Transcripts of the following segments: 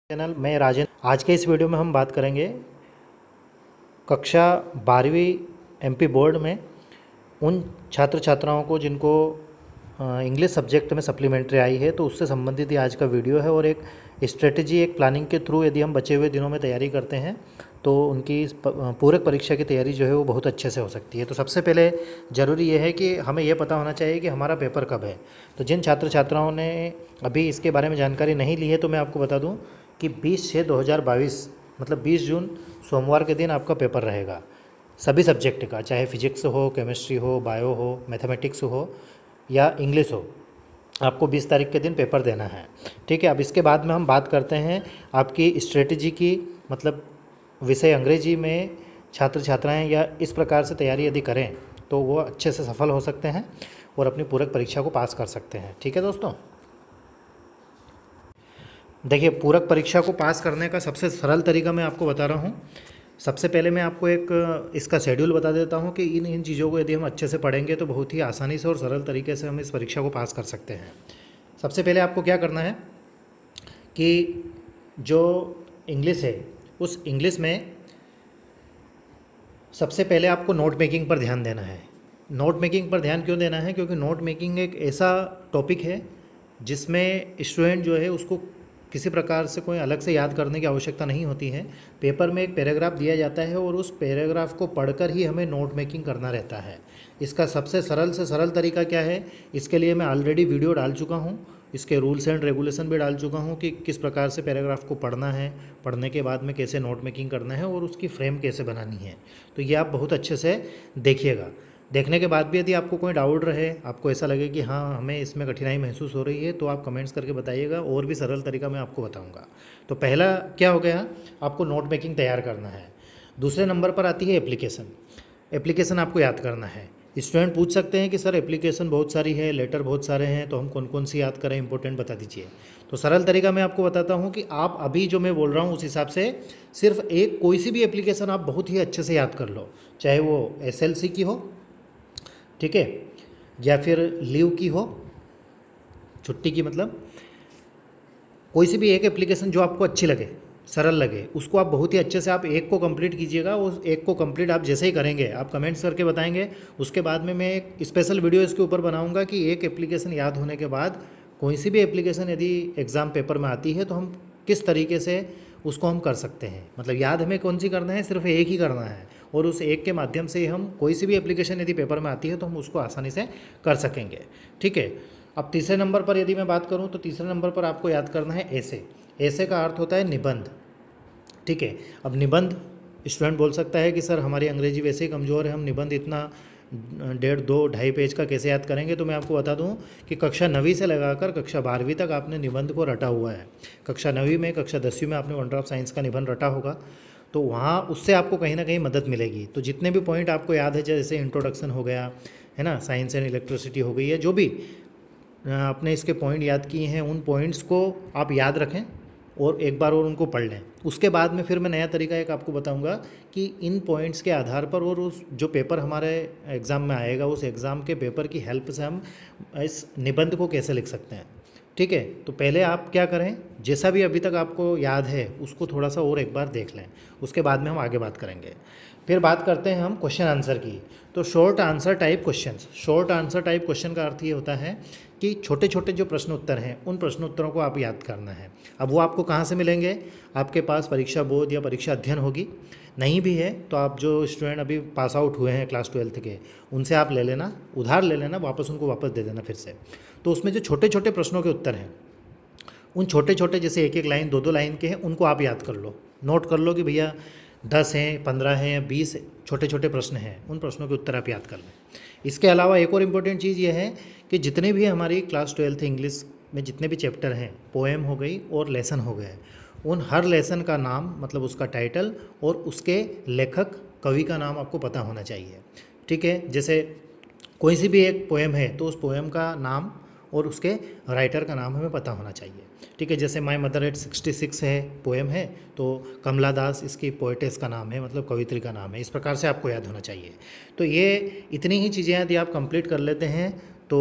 Channel मैं राजेंद्र। आज के इस वीडियो में हम बात करेंगे कक्षा 12वीं एमपी बोर्ड में उन छात्र छात्राओं को जिनको इंग्लिश सब्जेक्ट में सप्लीमेंट्री आई है, तो उससे संबंधित ही आज का वीडियो है। और एक स्ट्रेटजी, एक प्लानिंग के थ्रू यदि हम बचे हुए दिनों में तैयारी करते हैं तो उनकी पूरक परीक्षा की तैयारी जो है वो बहुत अच्छे से हो सकती है। तो सबसे पहले ज़रूरी ये है कि हमें ये पता होना चाहिए कि हमारा पेपर कब है। तो जिन छात्र छात्राओं ने अभी इसके बारे में जानकारी नहीं ली है, तो मैं आपको बता दूं कि 20/6/2022 मतलब 20 जून सोमवार के दिन आपका पेपर रहेगा सभी सब्जेक्ट का, चाहे फिजिक्स हो, केमिस्ट्री हो, बायो हो, मैथमेटिक्स हो या इंग्लिश हो। आपको 20 तारीख के दिन पेपर देना है, ठीक है। अब इसके बाद में हम बात करते हैं आपकी स्ट्रेटजी की, मतलब विषय अंग्रेजी में छात्र छात्राएं या इस प्रकार से तैयारी यदि करें तो वो अच्छे से सफल हो सकते हैं और अपनी पूरक परीक्षा को पास कर सकते हैं, ठीक है दोस्तों। देखिए, पूरक परीक्षा को पास करने का सबसे सरल तरीका मैं आपको बता रहा हूँ। सबसे पहले मैं आपको एक इसका शेड्यूल बता देता हूँ कि इन चीज़ों को यदि हम अच्छे से पढ़ेंगे तो बहुत ही आसानी से और सरल तरीके से हम इस परीक्षा को पास कर सकते हैं। सबसे पहले आपको क्या करना है कि जो इंग्लिश है उस इंग्लिश में सबसे पहले आपको नोट मेकिंग पर ध्यान देना है। नोट मेकिंग पर ध्यान क्यों देना है? क्योंकि नोट मेकिंग एक ऐसा टॉपिक है जिसमें स्टूडेंट जो है उसको किसी प्रकार से कोई अलग से याद करने की आवश्यकता नहीं होती है। पेपर में एक पैराग्राफ दिया जाता है और उस पैराग्राफ को पढ़कर ही हमें नोट मेकिंग करना रहता है। इसका सबसे सरल से सरल तरीका क्या है, इसके लिए मैं ऑलरेडी वीडियो डाल चुका हूँ। इसके रूल्स एंड रेगुलेशन भी डाल चुका हूँ कि किस प्रकार से पैराग्राफ को पढ़ना है, पढ़ने के बाद में कैसे नोट मेकिंग करना है और उसकी फ्रेम कैसे बनानी है। तो ये आप बहुत अच्छे से देखिएगा। देखने के बाद भी यदि आपको कोई डाउट रहे, आपको ऐसा लगे कि हाँ हमें इसमें कठिनाई महसूस हो रही है, तो आप कमेंट्स करके बताइएगा, और भी सरल तरीका मैं आपको बताऊंगा। तो पहला क्या हो गया, आपको नोट मेकिंग तैयार करना है। दूसरे नंबर पर आती है एप्लीकेशन। एप्लीकेशन आपको याद करना है। स्टूडेंट पूछ सकते हैं कि सर एप्लीकेशन बहुत सारी है, लेटर बहुत सारे हैं, तो हम कौन कौन सी याद करें, इंपॉर्टेंट बता दीजिए। तो सरल तरीका मैं आपको बताता हूँ कि आप अभी जो मैं बोल रहा हूँ उस हिसाब से सिर्फ एक कोई सी भी एप्लीकेशन आप बहुत ही अच्छे से याद कर लो, चाहे वो SLC की हो, ठीक है, या फिर लीव की हो, छुट्टी की, मतलब कोई सी भी एक एप्लीकेशन जो आपको अच्छी लगे, सरल लगे, उसको आप बहुत ही अच्छे से आप एक को कंप्लीट कीजिएगा। उस एक को कंप्लीट आप जैसे ही करेंगे आप कमेंट्स करके बताएंगे, उसके बाद में मैं एक स्पेशल वीडियो इसके ऊपर बनाऊंगा कि एक एप्लीकेशन याद होने के बाद कोई सी भी एप्लीकेशन यदि एग्ज़ाम पेपर में आती है तो हम किस तरीके से उसको हम कर सकते हैं। मतलब याद हमें कौन सी करना है, सिर्फ एक ही करना है, और उस एक के माध्यम से हम कोई सी भी एप्लीकेशन यदि पेपर में आती है तो हम उसको आसानी से कर सकेंगे, ठीक है। अब तीसरे नंबर पर यदि मैं बात करूं तो तीसरे नंबर पर आपको याद करना है ऐसे। ऐसे का अर्थ होता है निबंध, ठीक है। अब निबंध, स्टूडेंट बोल सकता है कि सर हमारी अंग्रेजी वैसे ही कमज़ोर है, हम निबंध इतना 1.5, 2, 2.5 पेज का कैसे याद करेंगे। तो मैं आपको बता दूं कि कक्षा 9वीं से लगाकर कक्षा 12वीं तक आपने निबंध को रटा हुआ है। कक्षा 9वीं में, कक्षा 10वीं में आपने वंडर ऑफ साइंस का निबंध रटा होगा, तो वहाँ उससे आपको कहीं ना कहीं मदद मिलेगी। तो जितने भी पॉइंट आपको याद है, जैसे इंट्रोडक्शन हो गया है ना, साइंस एंड इलेक्ट्रिसिटी हो गई है, जो भी आपने इसके पॉइंट याद किए हैं उन पॉइंट्स को आप याद रखें और एक बार और उनको पढ़ लें। उसके बाद में फिर मैं नया तरीका एक आपको बताऊंगा कि इन पॉइंट्स के आधार पर और उस जो पेपर हमारे एग्ज़ाम में आएगा उस एग्ज़ाम के पेपर की हेल्प से हम इस निबंध को कैसे लिख सकते हैं, ठीक है। तो पहले आप क्या करें, जैसा भी अभी तक आपको याद है उसको थोड़ा सा और एक बार देख लें, उसके बाद में हम आगे बात करेंगे। फिर बात करते हैं हम क्वेश्चन आंसर की। तो short answer type questions. Short answer type question का अर्थ ये होता है कि छोटे छोटे जो प्रश्न उत्तर हैं उन प्रश्न उत्तरों को आप याद करना है। अब वो आपको कहाँ से मिलेंगे, आपके पास परीक्षा बोर्ड या परीक्षा अध्ययन होगी, नहीं भी है तो आप जो स्टूडेंट अभी पास आउट हुए हैं क्लास 12th के, उनसे आप ले लेना, उधार ले लेना, वापस उनको वापस दे देना फिर से। तो उसमें जो छोटे छोटे प्रश्नों के उत्तर हैं, उन छोटे छोटे जैसे एक एक लाइन, दो दो लाइन के हैं, उनको आप याद कर लो, नोट कर लो कि भैया 10 हैं, 15 हैं या 20 छोटे छोटे प्रश्न हैं, उन प्रश्नों के उत्तर आप याद कर लें। इसके अलावा एक और इम्पोर्टेंट चीज़ ये है कि जितने भी हमारी क्लास 12th इंग्लिश में जितने भी चैप्टर हैं, पोएम हो गई और लेसन हो गए, उन हर लेसन का नाम, मतलब उसका टाइटल और उसके लेखक कवि का नाम आपको पता होना चाहिए, ठीक है। जैसे कोई सी भी एक पोएम है तो उस पोएम का नाम और उसके राइटर का नाम हमें पता होना चाहिए, ठीक है। जैसे माई मदर एट 66 है, पोएम है, तो कमला दास इसकी पोएटेस का नाम है, मतलब कवित्री का नाम है। इस प्रकार से आपको याद होना चाहिए। तो ये इतनी ही चीज़ें यदि आप कंप्लीट कर लेते हैं तो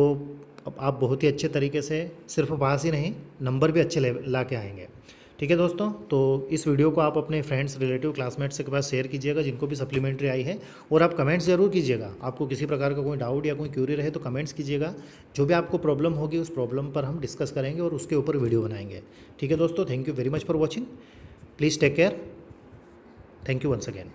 आप बहुत ही अच्छे तरीके से सिर्फ पास ही नहीं, नंबर भी अच्छे ला के आएंगे, ठीक है दोस्तों, तो इस वीडियो को आप अपने फ्रेंड्स, रिलेटिव, क्लासमेट्स के पास शेयर कीजिएगा जिनको भी सप्लीमेंट्री आई है, और आप कमेंट्स ज़रूर कीजिएगा। आपको किसी प्रकार का कोई डाउट या कोई क्यूरी रहे तो कमेंट्स कीजिएगा। जो भी आपको प्रॉब्लम होगी उस प्रॉब्लम पर हम डिस्कस करेंगे और उसके ऊपर वीडियो बनाएंगे। ठीक है दोस्तों, thank you very much for watching. Please take care. Thank you once again.